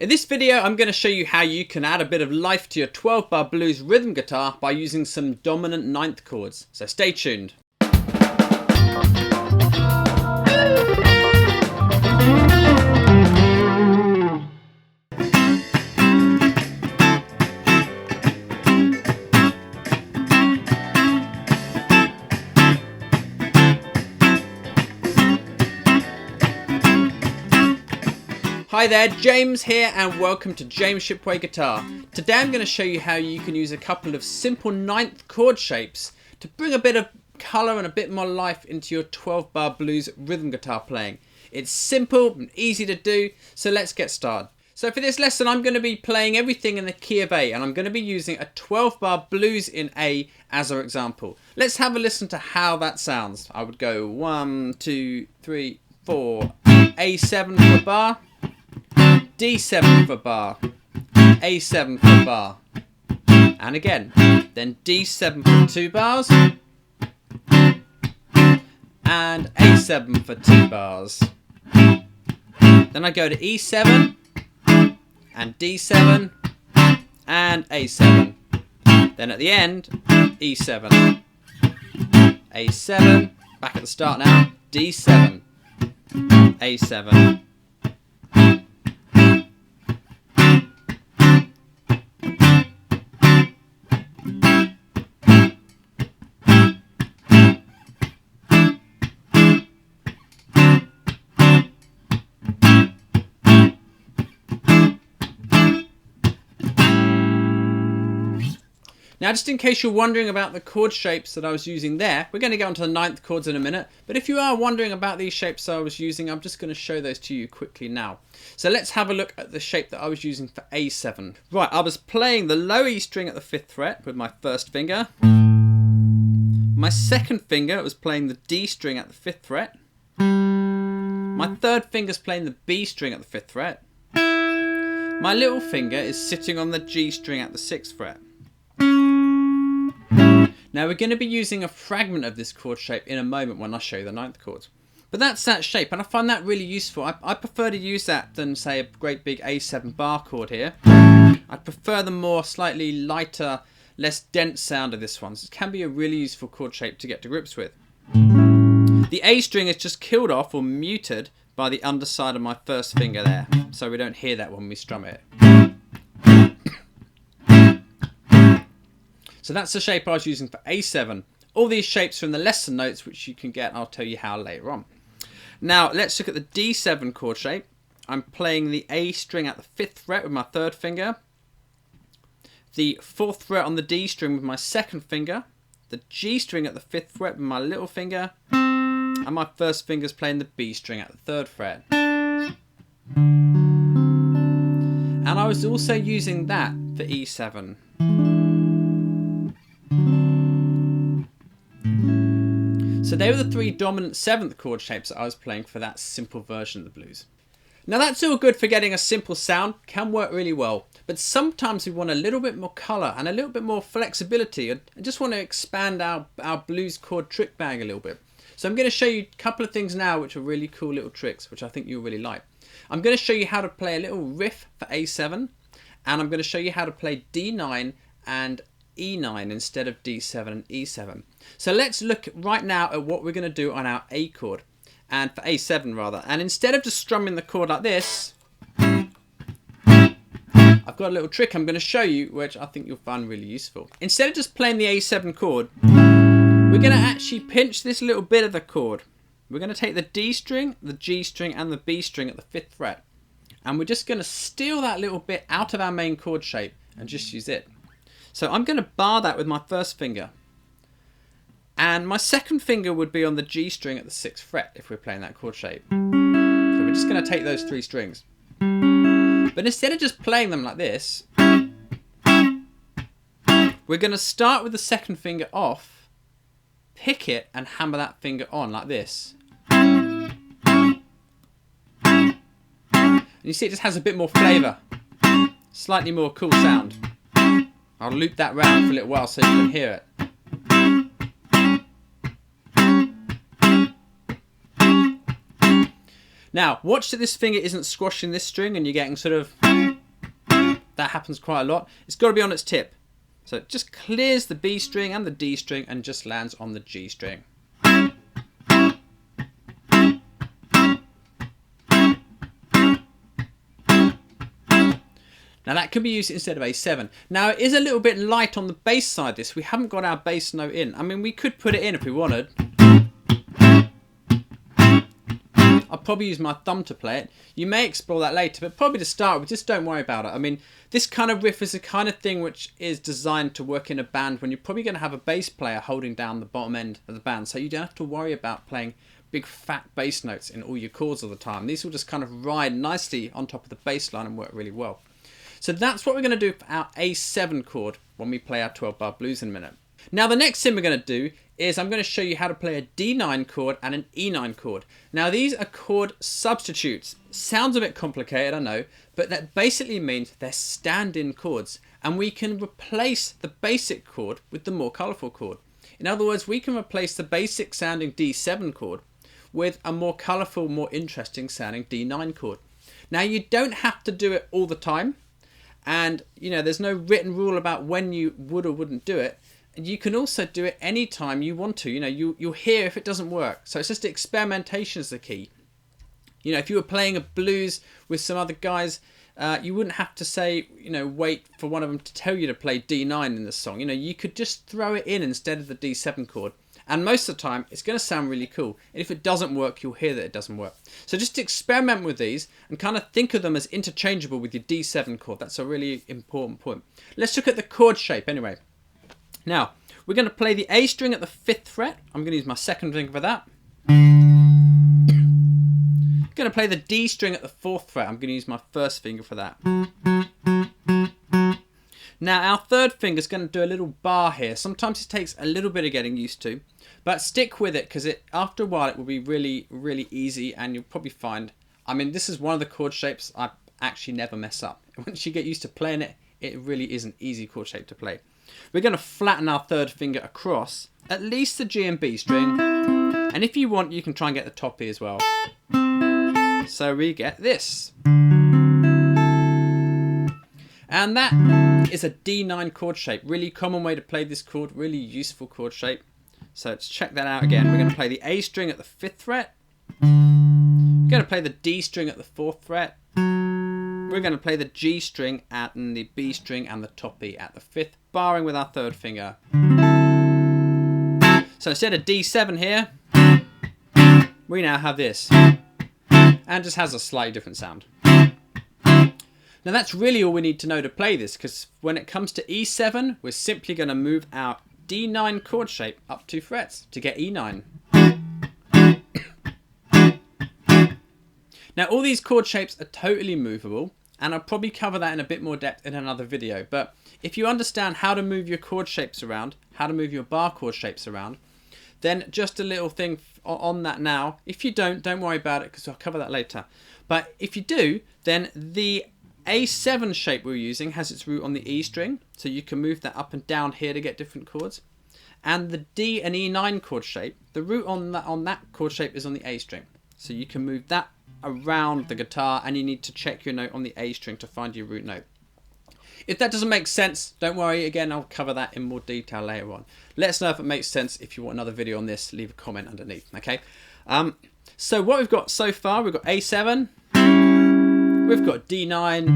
In this video, I'm going to show you how you can add a bit of life to your 12-bar blues rhythm guitar by using some dominant ninth chords. So stay tuned. Hi there, James here and welcome to James Shipway Guitar. Today I'm going to show you how you can use a couple of simple ninth chord shapes to bring a bit of colour and a bit more life into your 12-bar blues rhythm guitar playing. It's simple and easy to do, so let's get started. So for this lesson I'm going to be playing everything in the key of A, and I'm going to be using a 12-bar blues in A as our example. Let's have a listen to how that sounds. I would go 1, 2, 3, 4, A7 for bar, D7 for bar, A7 for bar, and again, then D7 for 2 bars, and A7 for 2 bars. Then I go to E7, and D7, and A7. Then at the end, E7, A7, back at the start now, D7, A7. Now, just in case you're wondering about the chord shapes that I was using there, we're going to go on to the ninth chords in a minute, but if you are wondering about these shapes I was using, I'm just going to show those to you quickly now. So let's have a look at the shape that I was using for A7. Right, I was playing the low E string at the 5th fret with my first finger. My second finger was playing the D string at the 5th fret. My third finger's playing the B string at the 5th fret. My little finger is sitting on the G string at the 6th fret. Now we're going to be using a fragment of this chord shape in a moment when I show you the ninth chords. But that's that shape, and I find that really useful. I prefer to use that than, say, a great big A7 bar chord here. I prefer the more slightly lighter, less dense sound of this one. So it can be a really useful chord shape to get to grips with. The A string is just killed off or muted by the underside of my first finger there, so we don't hear that when we strum it. So that's the shape I was using for A7. All these shapes are in the lesson notes, which you can get, and I'll tell you how later on. Now let's look at the D7 chord shape. I'm playing the A string at the 5th fret with my third finger, the 4th fret on the D string with my second finger, the G string at the 5th fret with my little finger, and my first finger's playing the B string at the 3rd fret. And I was also using that for E7. So they were the three dominant 7th chord shapes that I was playing for that simple version of the blues. Now that's all good for getting a simple sound, can work really well, but sometimes we want a little bit more colour and a little bit more flexibility and just want to expand our blues chord trick bag a little bit. So I'm going to show you a couple of things now which are really cool little tricks which I think you'll really like. I'm going to show you how to play a little riff for A7, and I'm going to show you how to play D9 and E9 instead of D7 and E7. So let's look right now at what we're going to do on our A chord, and for A7 rather. And instead of just strumming the chord like this, I've got a little trick I'm going to show you which I think you'll find really useful. Instead of just playing the A7 chord, we're going to actually pinch this little bit of the chord. We're going to take the D string, the G string and the B string at the 5th fret, and we're just going to steal that little bit out of our main chord shape and just use it. So I'm going to bar that with my first finger, and my second finger would be on the G string at the 6th fret if we're playing that chord shape. So we're just going to take those 3 strings. But instead of just playing them like this, we're going to start with the second finger off, pick it and hammer that finger on like this. And you see it just has a bit more flavour, slightly more cool sound. I'll loop that round for a little while so you can hear it. Now, watch that this finger isn't squashing this string and you're getting sort of, that happens quite a lot. It's got to be on its tip. So it just clears the B string and the D string and just lands on the G string. Now that can be used instead of A7. Now it is a little bit light on the bass side this. We haven't got our bass note in. I mean, we could put it in if we wanted. I'll probably use my thumb to play it. You may explore that later, but probably to start with, just don't worry about it. I mean, this kind of riff is the kind of thing which is designed to work in a band when you're probably going to have a bass player holding down the bottom end of the band. So you don't have to worry about playing big fat bass notes in all your chords all the time. These will just kind of ride nicely on top of the bass line and work really well. So that's what we're going to do for our A7 chord when we play our 12-bar blues in a minute. Now the next thing we're going to do is I'm going to show you how to play a D9 chord and an E9 chord. Now these are chord substitutes. Sounds a bit complicated, I know, but that basically means they're stand-in chords and we can replace the basic chord with the more colourful chord. In other words, we can replace the basic sounding D7 chord with a more colourful, more interesting sounding D9 chord. Now you don't have to do it all the time. And, you know, there's no written rule about when you would or wouldn't do it. And you can also do it anytime you want to. You know, you'll hear if it doesn't work. So it's just experimentation is the key. You know, if you were playing a blues with some other guys, you wouldn't have to say, you know, wait for one of them to tell you to play D9 in the song. You know, you could just throw it in instead of the D7 chord. And most of the time, it's going to sound really cool. And if it doesn't work, you'll hear that it doesn't work. So just experiment with these and kind of think of them as interchangeable with your D7 chord. That's a really important point. Let's look at the chord shape anyway. Now, we're going to play the A string at the 5th fret. I'm going to use my second finger for that. I'm going to play the D string at the 4th fret. I'm going to use my first finger for that. Now, our third finger is going to do a little bar here. Sometimes it takes a little bit of getting used to, but stick with it because after a while it will be really, really easy and you'll probably find, I mean, this is one of the chord shapes I actually never mess up. Once you get used to playing it, it really is an easy chord shape to play. We're going to flatten our third finger across, at least the G and B string, and if you want, you can try and get the top E as well. So we get this. And that is a D9 chord shape. Really common way to play this chord. Really useful chord shape. So let's check that out again. We're going to play the A string at the 5th fret. We're going to play the D string at the 4th fret. We're going to play the G string and the B string and the top E at the 5th, barring with our third finger. So instead of D7 here, we now have this. And just has a slightly different sound. Now that's really all we need to know to play this, because when it comes to E7, we're simply going to move our D9 chord shape up 2 frets to get E9. Now all these chord shapes are totally movable, and I'll probably cover that in a bit more depth in another video, but if you understand how to move your chord shapes around, how to move your bar chord shapes around, then just a little thing on that now. If you don't worry about it because I'll cover that later. But if you do, then the A7 shape we're using has its root on the E string, so you can move that up and down here to get different chords. And the D and E9 chord shape, the root on that chord shape is on the A string. So you can move that around the guitar and you need to check your note on the A string to find your root note. If that doesn't make sense, don't worry, again, I'll cover that in more detail later on. Let us know if it makes sense. If you want another video on this, leave a comment underneath, okay? So what we've got so far, we've got A7, we've got D9,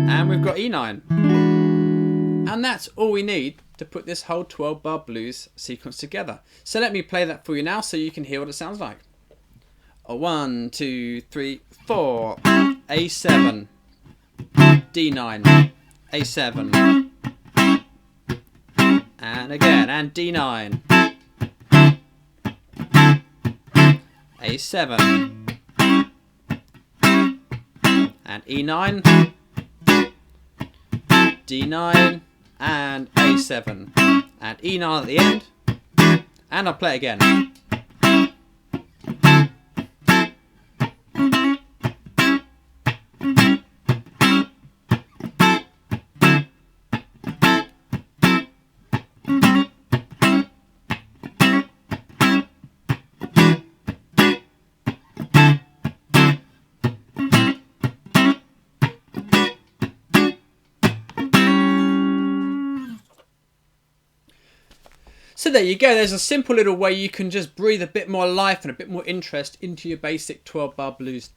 and we've got E9. And that's all we need to put this whole 12-bar blues sequence together. So let me play that for you now so you can hear what it sounds like. 1, 2, 3, 4, A7, D9, A7, and again, and D9, A7, and E9, D9, and A7, and E9 at the end, and I'll play it again. So there you go, there's a simple little way you can just breathe a bit more life and a bit more interest into your basic 12-bar blues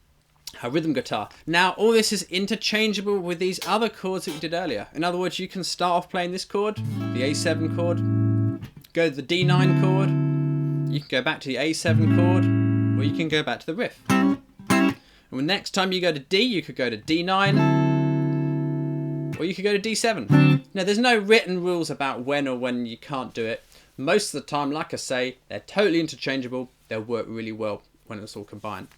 rhythm guitar. Now all this is interchangeable with these other chords that we did earlier. In other words, you can start off playing this chord, the A7 chord, go to the D9 chord, you can go back to the A7 chord, or you can go back to the riff. And next time you go to D, you could go to D9, or you could go to D7. Now there's no written rules about when or when you can't do it. Most of the time, like I say, they're totally interchangeable. They'll work really well when it's all combined.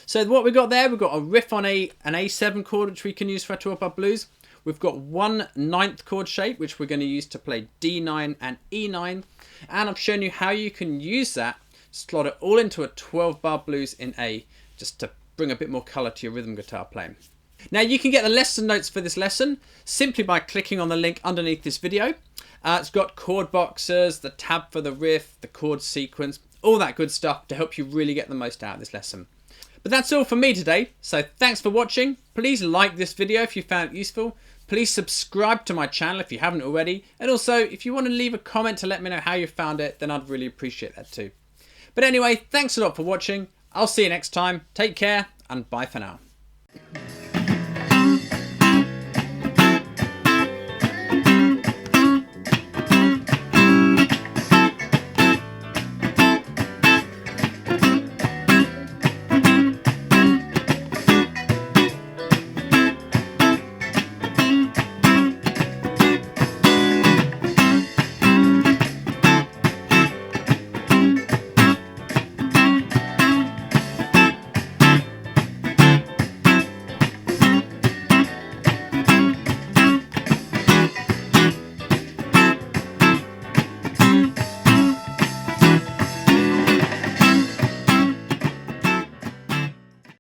So what we've got there, we've got a riff on an A7 chord, which we can use for our 12-bar blues. We've got 1/9 chord shape, which we're going to use to play D9 and E9. And I've shown you how you can use that, slot it all into a 12-bar blues in A, just to bring a bit more colour to your rhythm guitar playing. Now you can get the lesson notes for this lesson simply by clicking on the link underneath this video. It's got chord boxes, the tab for the riff, the chord sequence, all that good stuff to help you really get the most out of this lesson. But that's all from me today, so thanks for watching. Please like this video if you found it useful. Please subscribe to my channel if you haven't already. And also, if you want to leave a comment to let me know how you found it, then I'd really appreciate that too. But anyway, thanks a lot for watching. I'll see you next time. Take care, and bye for now.